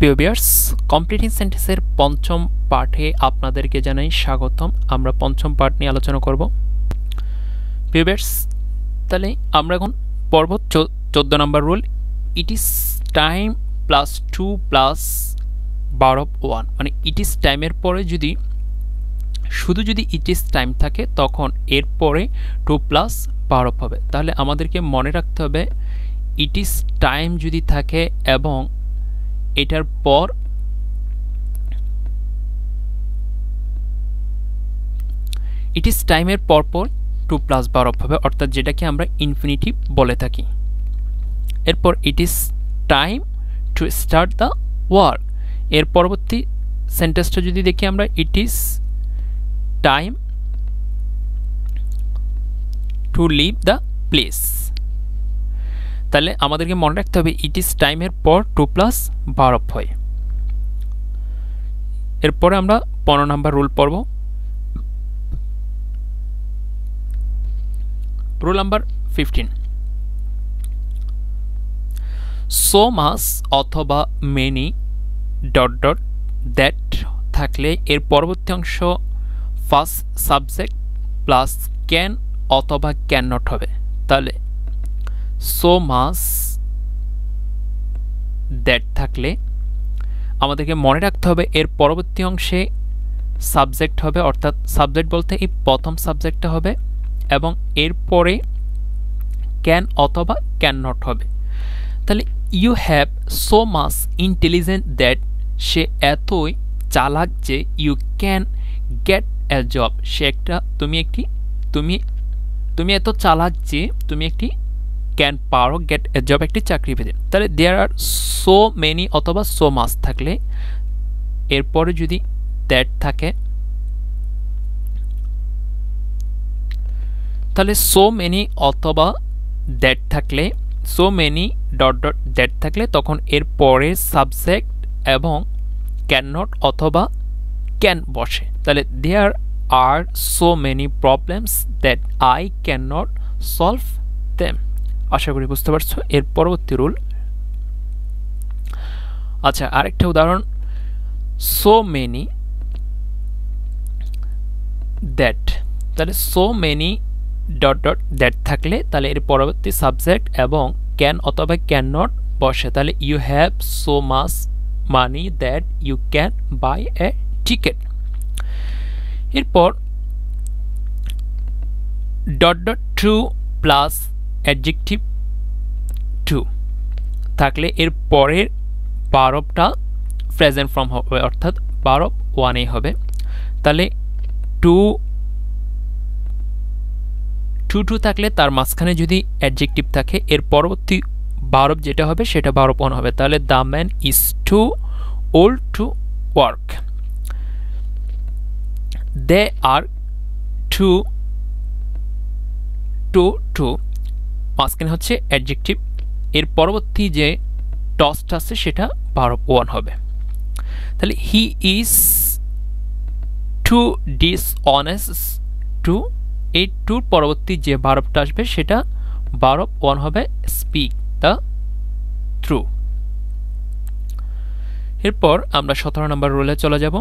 Viewers, completing সেন্টেন্সের পঞ্চম পাঠে আপনাদেরকে জানাই স্বাগতম। আমরা পঞ্চম পাঠ নিয়ে আলোচনা করব। ভিউয়ার্স, তাহলে আমরা এখন পর্ব 14 number rule, it is time plus 2 plus বার অফ 1, মানে ইট ইজ টাইমের পরে শুধু যদি ইট ইজ টাইম থাকে তখন এরপরে 2 প্লাস বার অফ হবে। তাহলে আমাদেরকে মনে রাখতে হবে ইট ইজ টাইম যদি থাকে এবং এটার পর ইট ইজ টাইমের পরপর 2 প্লাস বার অফ হবে, অর্থাৎ যেটাকে আমরা ইনফিনিটিভ বলে থাকি। এরপর it is time to start the work, এর পরবর্তী সেন্টেন্সটা যদি দেখি আমরা, it is time to leave the place. তাহলে আমাদেরকে মনে রাখতে হবে ইট ইজ টাইমের পর 2 প্লাস বার অফ হয়। এরপরে আমরা 15 নম্বর রুল পড়ব। রুল নাম্বার 15, সো মাস অথবা মেনি ডট ডট দ্যাট থাকলে এর পরবর্তী অংশ ফার্স্ট সাবজেক্ট প্লাস ক্যান অথবা ক্যান নট হবে। তাহলে সো মাস দ্যাট থাকলে আমাদেরকে মনে রাখতে হবে এর পরবর্তী অংশে সাবজেক্ট হবে, অর্থাৎ সাবজেক্ট বলতে এই প্রথম সাবজেক্টটা হবে এবং এরপরে ক্যান অথবা ক্যান নট হবে। তাহলে you have so much intelligent that, সে এতই চালাক যে you can get a job, সে একটা তুমি এত চালাক যে তুমি একটি ক্যান পারো গেট এ জব, একটি চাকরি পেতে। তাহলে দেয়ার আর সো মেনি অথবা সো মাস থাকলে এরপরে যদি দ্যাট থাকে, তাহলে সো মেনি অথবা দ্যাট থাকলে, so many dot dot that থাকলে তখন এরপরে সাবজেক্ট এবং ক্যান নট অথবা ক্যান বসে। তাহলে there are so many problems that I can not solve them. আশা করি বুঝতে পারছো। এর পরবর্তী রুল, আচ্ছা আরেকটা উদাহরণ, সো মেনি দ্যাট, তাহলে so many dot dot that থাকলে তাহলে এর পরবর্তী সাবজেক্ট এবং ক্যান অথবা ক্যান নট বসে। তাহলে you have so much money that you can buy a ticket. এরপর dot dot to plus adjective to থাকলে এর পরের বার অফটা প্রেজেন্ট ফর্ম হবে, অর্থাৎ বার অফ 1 হবে। তাহলে টু থাকলে তার মাঝখানে যদি অ্যাডজেক্টিভ থাকে এর পরবর্তী বার অফ যেটা হবে সেটা বার অফ 1 হবে। তাহলে the man is too old to work, they are two মাঝখানে হচ্ছে অ্যাডজেক্টিভ, এর পরবর্তী যে টসটা আছে সেটা বার অফ 1 হবে। তাহলে he is too dishonest to, এই টুর পরবর্তী যে বার অফটা আসবে সেটা বার অফ 1 হবে, স্পিক দ্য ট্রু। এরপর আমরা 17 নম্বর রুলে চলে যাব।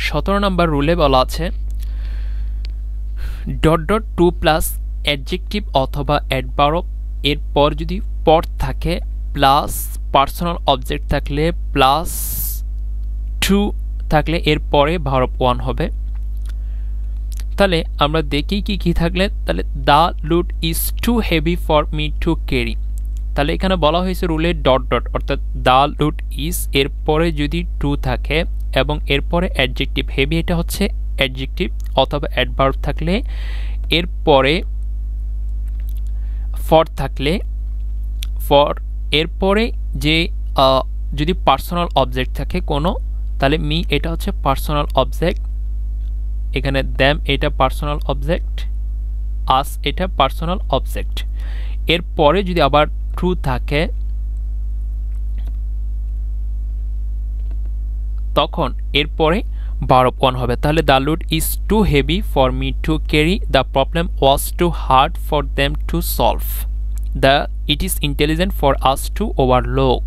17 নম্বর রুলে বলা আছে dot dot to plus adjective অথবা অ্যাডভার্ব, এরপর যদি পর থাকে প্লাস পার্সোনাল অবজেক্ট থাকলে প্লাস টু থাকলে এরপরে ভার অফ 1 হবে। তাহলে আমরা দেখি কি থাকলে, তাহলে the load is too heavy for me to carry. তাহলে এখানে বলা হয়েছে রুলে ডট ডট, অর্থাৎ দ্য লুড ইজ এরপরে যদি টু থাকে এবং এরপরে অ্যাডজেক্টিভ হেভি, এটা হচ্ছে অ্যাডজেক্টিভ অথবা অ্যাডভার্ব থাকলে এরপরে ফর থাকলে ফর, এরপরে যে যদি পার্সোনাল অবজেক্ট থাকে কোনো, তাহলে মি এটা হচ্ছে পার্সোনাল অবজেক্ট, এখানে দ্যাম এটা পার্সোনাল অবজেক্ট, আস এটা পার্সোনাল অবজেক্ট। এরপরে যদি আবার ট্রু থাকে তখন এরপরে বার অফ 1 হবে। তাহলে the load is too heavy for me to carry, the problem was too hard for them to solve. it is intelligent for us to overlook.